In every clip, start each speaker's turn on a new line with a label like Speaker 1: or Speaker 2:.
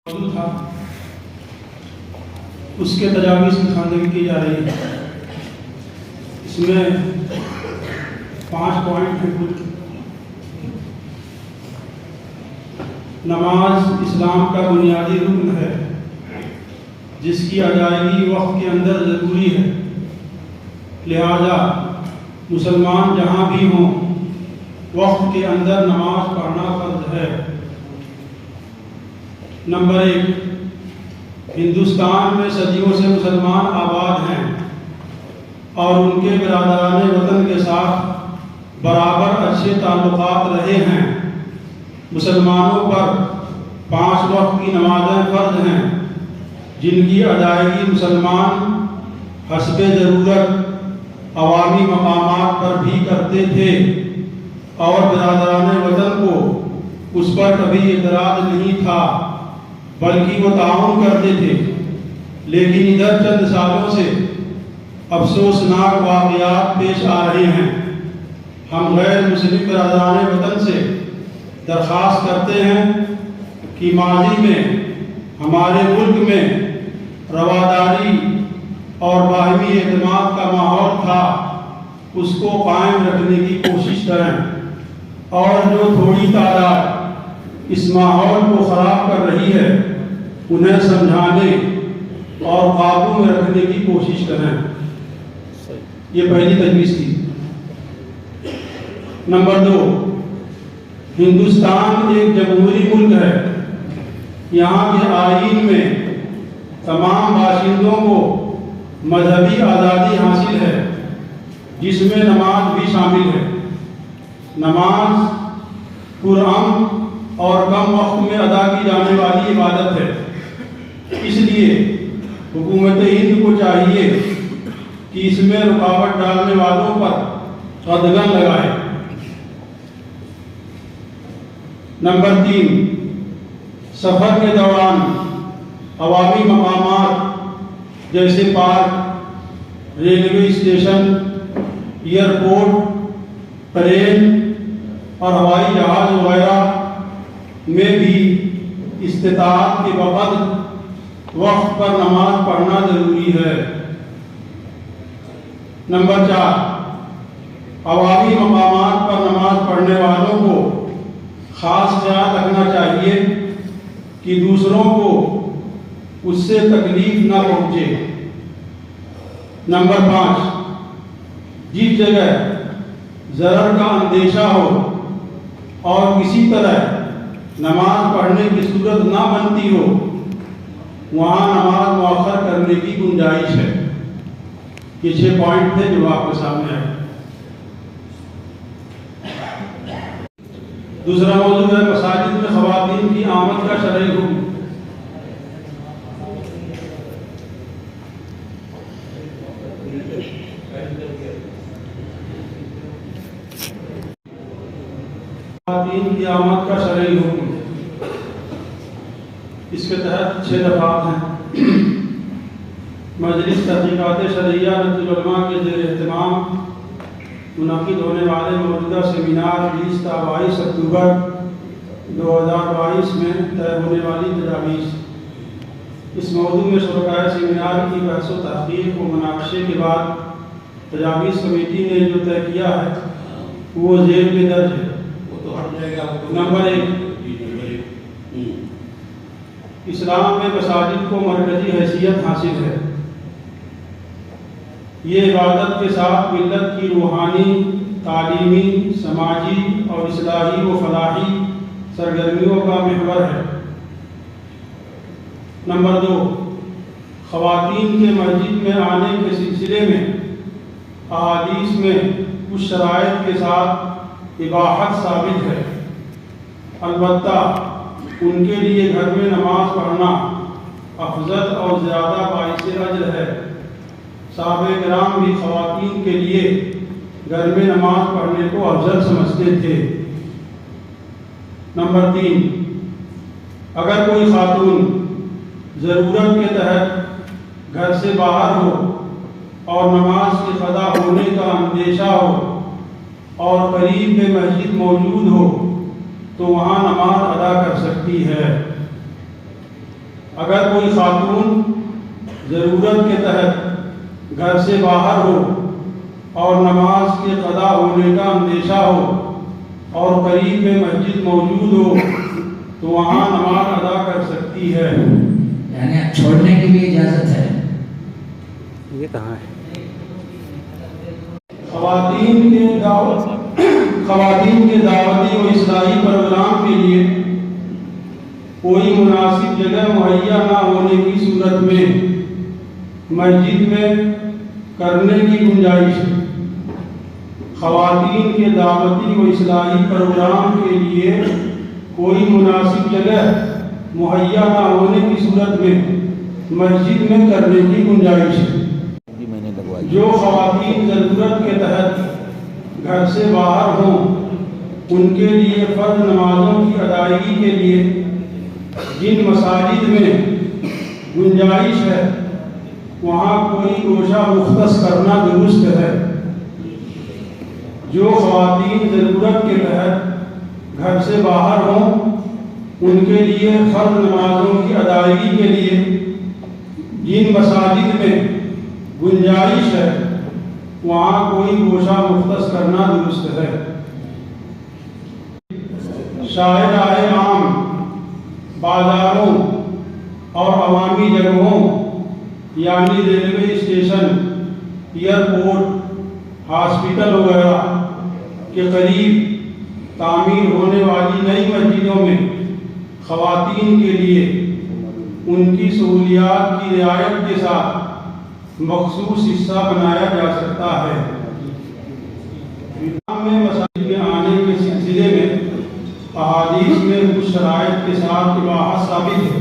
Speaker 1: موجود تھا اس کے تجاویز کی خواندگی کی جا رہی ہے۔ اس میں 5 پوائنٹ ہیں کل۔ نماز اسلام کا بنیادی رکن ہے جس کی ادائیگی وقت کے اندر ضروری ہے، لہذا مسلمان جہاں بھی ہوں وقت کے اندر نماز پڑھنا فرض ہے۔ نمبر 1، ہندوستان میں صدیوں سے مسلمان آباد ہیں اور ان کے برادران وطن کے ساتھ برابر اچھے تعلقات رہے ہیں۔ مسلمانوں پر 5 وقت کی نمازیں فرض ہیں جن کی ادائیگی مسلمان حسب ضرورت عوامی مقامات پر بھی کرتے تھے اور برادران وطن کو اس پر کبھی اعتراض نہیں تھا، بلکہ وہ تعاون کرتے تھے۔ لیکن ادھر چند سالوں سے افسوسناک واقعات پیش آ رہے ہیں۔ ہم غیر مسلم برادران وطن سے درخواست کرتے ہیں کہ ماضی میں ہمارے ملک میں رواداری اور باہمی اعتماد کا ماحول تھا، اس کو قائم رکھنے کی کوشش کریں اور جو تھوڑی تعداد اس ماحول کو خراب کر رہی ہے انہیں سمجھانے اور قابو میں رکھنے کی کوشش کریں۔ یہ پہلی تجویز تھی۔ نمبر 2، ہندوستان ایک جمہوری ملک ہے۔ یہاں کے آئین میں تمام باشندوں کو مذہبی آزادی حاصل ہے، جس میں نماز بھی شامل ہے۔ نماز پرامن اور کم وقت میں ادا کی جانے والی عبادت ہے، اس لیے حکومت ہند کو چاہیے کہ اس میں رکاوٹ ڈالنے والوں پر قدغن لگائے۔ نمبر 3، سفر کے دوران عوامی مقامات جیسے park, railway station, airport, train اور ہوائی جہاز وغیرہ میں بھی استطاعت کے وقت وقت پر نماز پڑھنا ضروری ہے۔ نمبر 4، عوامی مقامات پر نماز پڑھنے والوں کو خاص خیال رکھنا چاہیے کہ دوسروں کو اس سے تکلیف نہ پہنچے۔ نمبر 5، جس جگہ ضرر کا اندیشہ ہو اور کسی طرح نماز پڑھنے کی صورت نہ بنتی ہو وہاں نماز مؤخر کرنے کی گنجائش ہے۔ یہ 6 پوائنٹ تھے جو آپ کے سامنے آئے۔ دوسرا موضوع ہے مساجد میں خواتین کی آمد کا شرعی حکم۔ خواتین کی آمد کا شرعی حکم، اس کے تحت 6 دفعات ہیں۔ مجلس تحقیقات شرعیہ رد العلماء کے زیر اہتمام منعقد ہونے والے موجودہ سیمینار 20 تا 22 اکتوبر 2022 میں طے ہونے والی تجاویز۔ اس موضوع میں شرکائے سیمینار کی بحث و تحقیق و مناقشے کے بعد تجاویز کمیٹی نے جو طے کیا ہے وہ ذیل میں درج ہے۔ نمبر 1، اسلام میں مساجد کو مرکزی حیثیت حاصل ہے۔ یہ عبادت کے ساتھ ملت کی روحانی، تعلیمی، سماجی اور اصلاحی و فلاحی سرگرمیوں کا محور ہے۔ نمبر 2، خواتین کے مسجد میں آنے کے سلسلے میں احادیث میں کچھ شرائط کے ساتھ اباحت ثابت ہے، البتہ ان کے لیے گھر میں نماز پڑھنا افضل اور زیادہ باعث اجر ہے۔ صحابہ کرام بھی خواتین کے لیے گھر میں نماز پڑھنے کو افضل سمجھتے تھے۔ نمبر 3، اگر کوئی خاتون ضرورت کے تحت گھر سے باہر ہو اور نماز کی قضا ہونے کا اندیشہ ہو اور قریب میں مسجد موجود ہو تو وہاں نماز ادا کر سکتی ہے۔ اگر کوئی خاتون ضرورت کے تحت گھر سے باہر ہو اور نماز کے قضا ہونے کا اندیشہ ہو اور قریب میں مسجد موجود ہو تو وہاں نماز ادا کر سکتی ہے۔
Speaker 2: یعنی چھوڑنے کی بھی اجازت ہے۔
Speaker 3: یہ کہاں ہے؟
Speaker 1: خواتین کے دعوتی و اصلاحی پروگرام کے لیے کوئی مناسب جگہ مہیا نہ ہونے کی صورت میں مسجد میں کرنے کی گنجائش ہے۔ خواتین کے دعوتی و اصلاحی پروگرام کے لیے کوئی مناسب جگہ مہیا نہ ہونے کی صورت میں مسجد میں کرنے کی گنجائش ہے۔ جو خواتین ضرورت کے تحت گھر سے باہر ہوں ان کے لیے فرض نمازوں کی ادائیگی کے لیے جن مساجد میں گنجائش ہے وہاں کوئی گوشہ مختص کرنا درست ہے۔ جو خواتین ضرورت کے تحت گھر سے باہر ہوں ان کے لیے فرض نمازوں کی ادائیگی کے لیے جن مساجد میں گنجائش ہے وہاں کوئی گوشہ مختص کرنا درست ہے۔ شاہراہ عام، بازاروں اور عوامی جگہوں یعنی ریلوے اسٹیشن، ایئرپورٹ، ہاسپٹل وغیرہ کے قریب تعمیر ہونے والی نئی مسجدوں میں خواتین کے لیے ان کی سہولیات کی رعایت کے ساتھ مخصوص حصہ بنایا جا سکتا ہے۔ اسلام میں مساجد میں آنے کے سلسلے میں احادیث میں کچھ شرائط کے ساتھ اباحت ثابت ہے،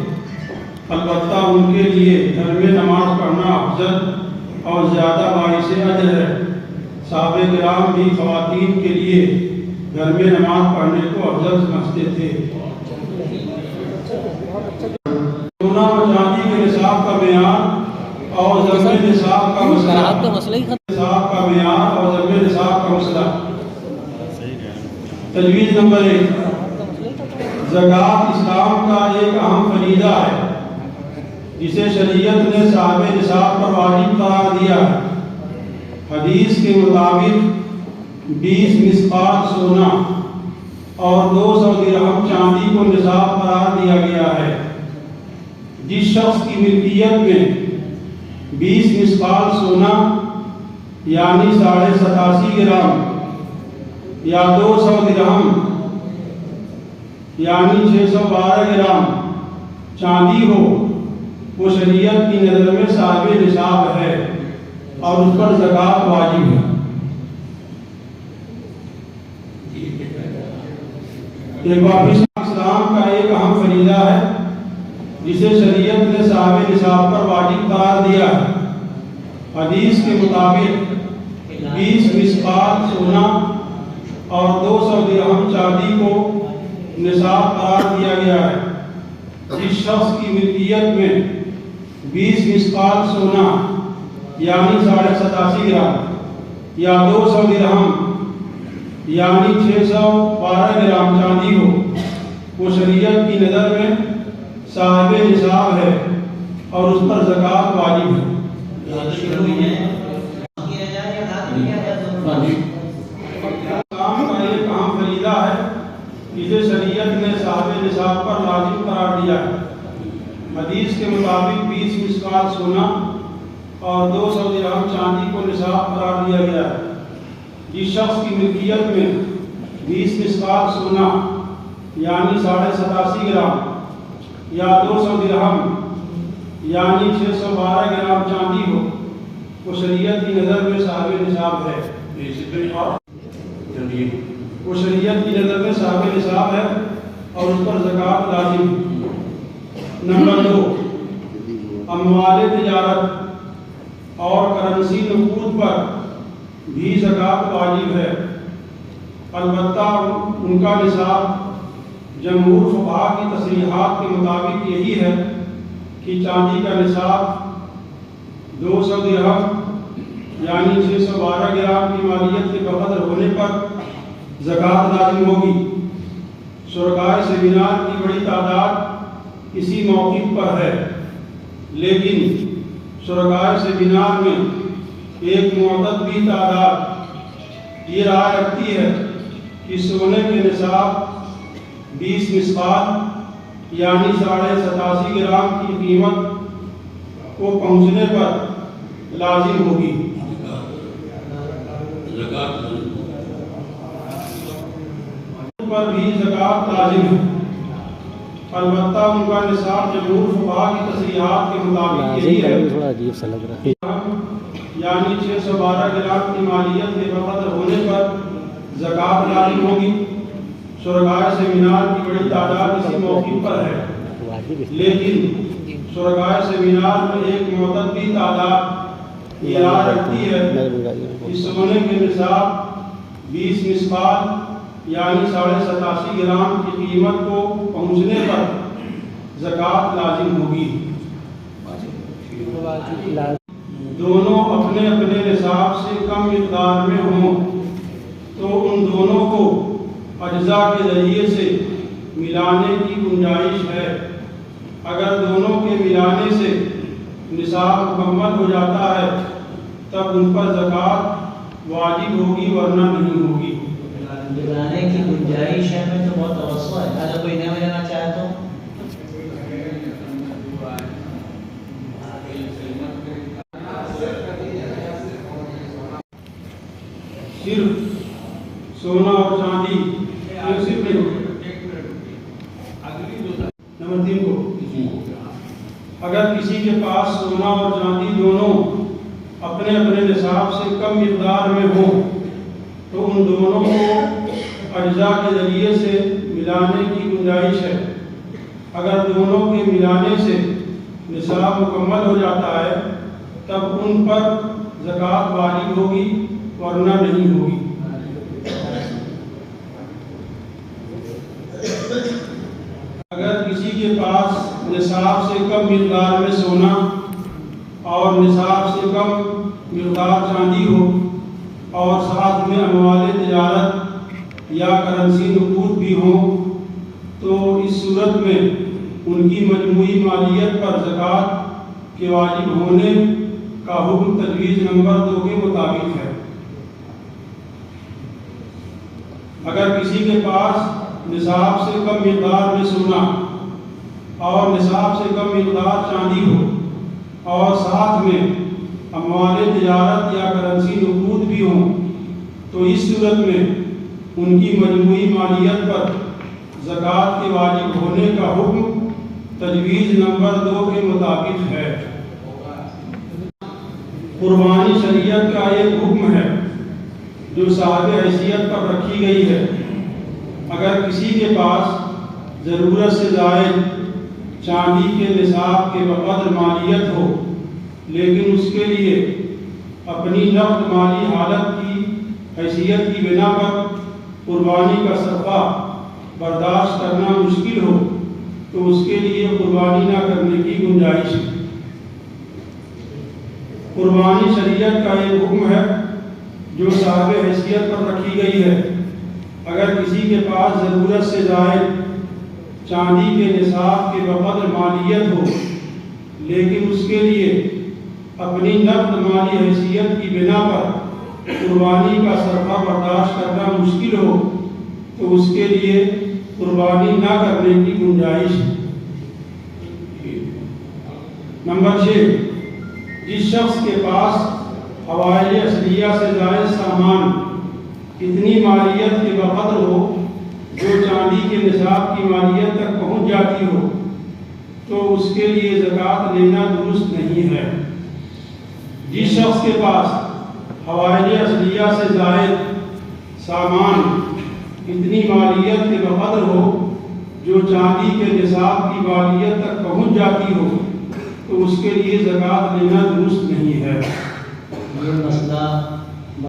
Speaker 1: البتہ ان کے لیے گھر میں نماز پڑھنا افضل اور زیادہ باعث اجر ہے۔ صحابہ کرام بھی خواتین کے لیے گھر میں نماز پڑھنے کو افضل سمجھتے تھے۔ سونا و چاندی کے نصاب کا معیار اور ضرب نصاب کا مسئلہ۔ تجویز نمبر 1، زکوٰۃ اسلام کا ایک اہم فریضہ ہے جسے شریعت نے صاحب نصاب پر واجب قرار دیا ہے۔ حدیث کے مطابق 20 مثقال سونا اور 200 درہم چاندی کو نصاب قرار دیا گیا ہے۔ جس شخص کی ملکیت میں 20 مثقال سونا یعنی 87.5 گرام یا 200 درہم یعنی 612 گرام چاندی ہو وہ شریعت کی نظر میں صاحب نصاب ہے اور اس پر زکوٰۃ واجب ہے۔ اسلام کا ایک اہم فریضہ ہے جسے شریعت نے صاحب نصاب پر واجب قرار دیا ہے۔ حدیث کے مطابق 20 مثقال سونا اور 200 درہم چاندی کو نصاب قرار دیا گیا ہے۔ جس شخص کی ملکیت میں 20 مثقال سونا یعنی 87.5 گرام یا 200 درہم یعنی 612 گرام چاندی ہو وہ شریعت کی نظر میں صاحب نصاب ہے اور اس پر زکوٰۃ واجب ہے۔ اسلام کا ایک اہم فریضہ ہے جسے شریعت نے صاحب نصاب پر لازم قرار دیا ہے۔ حدیث کے مطابق 20 مثقال سونا اور 200 درہم چاندی کو نصاب قرار دیا گیا ہے۔ جس شخص کی ملکیت میں 20 مثقال سونا یعنی 87.5 گرام یا 200 درہم یعنی 612 گرام چاندی ہو وہ شریعت کی نظر میں صاحب نصاب ہے۔ وہ شریعت کی نظر میں صاحب نصاب ہے اور اس پر زکوٰۃ لازم ہے۔ نمبر 2، اموال تجارت اور کرنسی نقود پر بھی زکوٰۃ واجب ہے، البتہ ان کا نصاب جمہور فقہاء کی تصریحات کے مطابق یہی ہے کہ چاندی کا نصاب 200 درہم یعنی 612 گرام کی مالیت کے بقدر ہونے پر زکوٰۃ لازم ہوگی۔ شرکائے سیمینار کی بڑی تعداد اسی موقف پر ہے، لیکن شرکائے سیمینار میں ایک معتدل تعداد یہ رائے رکھتی ہے کہ سونے کے نصاب 20 مسقال یعنی 87.5 گرام کی قیمت کو پہنچنے پر لازم ہوگی۔ پر بھی زکوٰۃ لازم ہے، البتہ ان کا نصاب جمہور فقہا کی تصریحات کے مطابق یہی ہے،
Speaker 3: تھوڑا عجیب سا لگ رہا ہے،
Speaker 1: یعنی 612 گرام کی مالیت کے بقدر ہونے پر زکوٰۃ لازم ہوگی۔ شرکائے سیمینار کی بڑی تعداد اسی موقع پر ہے، لیکن شرکائے سیمینار میں ایک معتدل تعداد یہ رائے رکھتی ہے کہ سونے کے نصاب 20 مسقال یعنی 87.5 گرام کی قیمت کو پہنچنے پر زکوٰۃ لازم ہوگی۔ دونوں اپنے اپنے نصاب سے کم مقدار میں ہوں تو ان دونوں کو اجزاء کے ذریعے سے ملانے کی گنجائش ہے۔ اگر دونوں کے ملانے سے نصاب مکمل ہو جاتا ہے تب ان پر زکوٰۃ واجب ہوگی ورنہ نہیں ہوگی۔
Speaker 2: ملانے کی گنجائش ہے میں تو بہت توسع ہے، اگر کوئی نہ ملانا چاہے تو
Speaker 1: صرف سونا اور چاندی نمبر 3 کو اگر کسی کے پاس سونا اور چاندی دونوں اپنے اپنے نصاب سے کم مقدار میں ہوں تو ان دونوں کو اجزاء کے ذریعے سے ملانے کی گنجائش ہے۔ اگر دونوں کے ملانے سے نصاب مکمل ہو جاتا ہے تب ان پر زکوٰۃ واجب ہوگی ورنہ نہیں ہوگی۔ اگر کسی کے پاس نصاب سے کم مقدار میں سونا اور نصاب سے کم مقدار چاندی ہو اور ساتھ میں اموال تجارت یا کرنسی نقود بھی ہوں تو اس صورت میں ان کی مجموعی مالیت پر زکوٰۃ کے واجب ہونے کا حکم تجویز نمبر 2 کے مطابق ہے۔ اگر کسی کے پاس نصاب سے کم مقدار میں سونا اور نصاب سے کم مقدار چاندی ہو اور ساتھ میں اموال تجارت یا کرنسی نقود بھی ہوں تو اس صورت میں ان کی مجموعی مالیت پر زکوٰۃ کے واجب ہونے کا حکم تجویز نمبر 2 کے مطابق ہے۔ قربانی شریعت کا ایک حکم ہے جو صاحب حیثیت پر رکھی گئی ہے۔ اگر کسی کے پاس ضرورت سے زائد چاندی کے نصاب کے بقدر مالیت ہو لیکن اس کے لیے اپنی نقد مالی حالت کی حیثیت کی بنا پر قربانی کا صدقہ برداشت کرنا مشکل ہو تو اس کے لیے قربانی نہ کرنے کی گنجائش ہے۔ قربانی شریعت کا ایک حکم ہے جو صاحب حیثیت پر رکھی گئی ہے۔ اگر کسی کے پاس ضرورت سے زائد چاندی کے نصاب کے بقدر مالیت ہو لیکن اس کے لیے اپنی نقد مالی حیثیت کی بنا پر قربانی کا صدقہ برداشت کرنا مشکل ہو تو اس کے لیے قربانی نہ کرنے کی گنجائش ہے۔ نمبر 6، جس شخص کے پاس حوائج اصلیہ سے زائد سامان اتنی مالیت کے بقدر ہو جو چاندی کے نصاب کی مالیت تک پہنچ جاتی ہو تو اس کے لیے زکوٰۃ لینا درست نہیں ہے۔ جس شخص کے پاس حوائج اصلیہ سے زائد سامان اتنی مالیت کے بقدر ہو جو چاندی کے نصاب کی مالیت تک پہنچ جاتی ہو تو اس کے لیے زکوٰۃ لینا درست نہیں ہے۔
Speaker 2: یہ مسئلہ